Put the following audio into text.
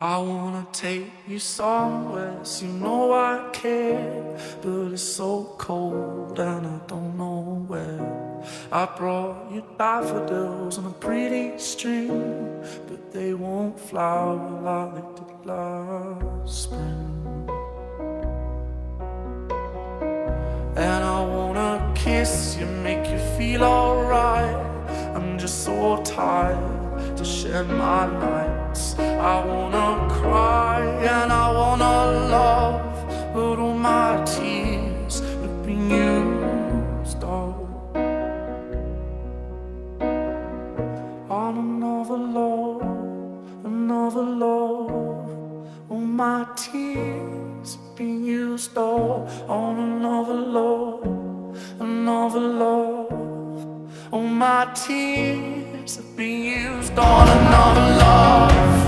I wanna take you somewhere, so you know I care, but it's so cold and I don't know where. I brought you daffodils on a pretty string, but they won't flower like they did last spring. And I wanna kiss you, make you feel alright. I'm just so tired to share my nights. I wanna cry and I wanna love, but all my tears have been used up on another love, another love. All my tears have been used up on another love, another love. All my tears have been used on another love.